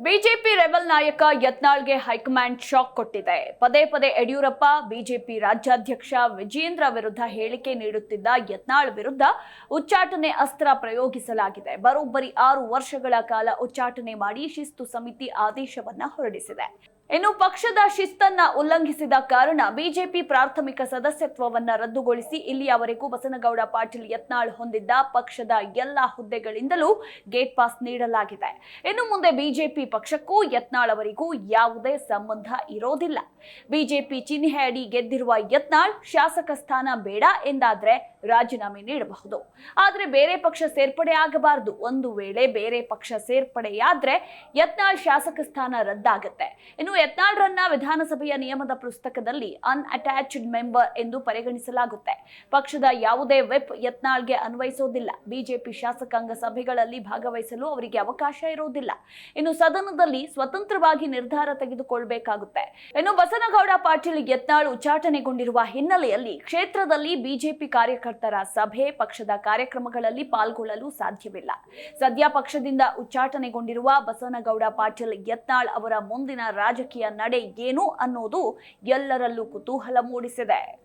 BJP rebel ನಾಯಕ ಯತ್ನಾಳ್ಗೆ high command shock ಕೊಟ್ಟಿದೆ. ಪದೇ ಪದೇ ಯಡಿಯೂರಪ್ಪ ಬಿಜೆಪಿ ರಾಜ್ಯಾಧ್ಯಕ್ಷ ವಿಜೇಂದ್ರ ವಿರುದ್ಧ ಹೇಳಿಕೆ ನೀಡುತ್ತಿದ್ದ ಯತ್ನಾಳ್ ವಿರುದ್ಧ ಉಚ್ಚಾಟನೆ ಅಸ್ತ್ರ ಪ್ರಯೋಗಿಸಲಾಗಿದೆ. ಬರೋಬ್ಬರಿ 6 ವರ್ಷಗಳ ಕಾಲ ಉಚ್ಚಾಟನೆ ಮಾಡಿ ಶಿಸ್ತು ಸಮಿತಿ ಆದೇಶವನ್ನ ಹೊರಡಿಸಿದೆ. ಇನ್ನು ಪಕ್ಷದ ಶಿಸ್ತನ್ನ ಉಲ್ಲಂಘಿಸಿದ ಕಾರಣ ಬಿಜೆಪಿ ಪ್ರಾಥಮಿಕ ಸದಸ್ಯತ್ವವನ್ನ ರದ್ದುಗೊಳಿಸಿ ಇಲ್ಲಿಯವರೆಗೂ ಬಸನಗೌಡ ಪಾಟೀಲ್ ಯತ್ನಾಳ್ ಹೊಂದಿದ್ದ ಪಕ್ಷದ ಎಲ್ಲಾ ಹುದ್ದೆಗಳಿಂದಲೂ ಗೇಟ್ ಪಾಸ್ ನೀಡಲಾಗಿದೆ. ಇನ್ನು ಮುಂದೆ ಬಿಜೆಪಿ ಪಕ್ಷಕ್ಕೂ ಯತ್ನಾಳ್ ಅವರಿಗೂ ಯಾವುದೇ ಸಂಬಂಧ ಇರೋದಿಲ್ಲ. ಬಿಜೆಪಿ ಚಿಹ್ನೆ ಅಡಿ ಗೆದ್ದಿರುವ ಯತ್ನಾಳ್ ಶಾಸಕ ಸ್ಥಾನ ಬೇಡ ಎಂದಾದ್ರೆ ರಾಜೀನಾಮೆ ನೀಡಬಹುದು. ಆದ್ರೆ ಬೇರೆ ಪಕ್ಷ ಸೇರ್ಪಡೆ ಆಗಬಾರದು. ಒಂದು ವೇಳೆ ಬೇರೆ ಪಕ್ಷ ಸೇರ್ಪಡೆಯಾದ್ರೆ ಯತ್ನಾಳ್ ಶಾಸಕ ಸ್ಥಾನ ರದ್ದಾಗುತ್ತೆ. ಇನ್ನು ಯತ್ನಾಳ್ರನ್ನ ವಿಧಾನಸಭೆಯ ನಿಯಮದ ಪುಸ್ತಕದಲ್ಲಿ ಅನ್ಅಟ್ಯಾಚ್ಡ್ ಮೆಂಬರ್ ಎಂದು ಪರಿಗಣಿಸಲಾಗುತ್ತೆ. ಪಕ್ಷದ ಯಾವುದೇ ವಿಪ್ ಯತ್ನಾಳ್ಗೆ ಅನ್ವಯಿಸೋದಿಲ್ಲ. ಬಿಜೆಪಿ ಶಾಸಕಾಂಗ ಸಭೆಗಳಲ್ಲಿ ಭಾಗವಹಿಸಲು ಅವರಿಗೆ ಅವಕಾಶ ಇರುವುದಿಲ್ಲ. ಇನ್ನು ಸದನದಲ್ಲಿ ಸ್ವತಂತ್ರವಾಗಿ ನಿರ್ಧಾರ ತೆಗೆದುಕೊಳ್ಳಬೇಕಾಗುತ್ತೆ. ಇನ್ನು ಬಸನಗೌಡ ಪಾಟೀಲ್ ಯತ್ನಾಳ್ ಉಚ್ಚಾಟನೆಗೊಂಡಿರುವ ಹಿನ್ನೆಲೆಯಲ್ಲಿ ಕ್ಷೇತ್ರದಲ್ಲಿ ಬಿಜೆಪಿ ಕಾರ್ಯಕರ್ತರ ಸಭೆ, ಪಕ್ಷದ ಕಾರ್ಯಕ್ರಮಗಳಲ್ಲಿ ಪಾಲ್ಗೊಳ್ಳಲು ಸಾಧ್ಯವಿಲ್ಲ. ಸದ್ಯ ಪಕ್ಷದಿಂದ ಉಚ್ಚಾಟನೆಗೊಂಡಿರುವ ಬಸನಗೌಡ ಪಾಟೀಲ್ ಯತ್ನಾಳ್ ಅವರ ಮುಂದಿನ ರಾಜಕೀಯ ನಡೆ ಏನು ಅನ್ನೋದು ಎಲ್ಲರಲ್ಲೂ ಕುತೂಹಲ ಮೂಡಿಸಿದೆ.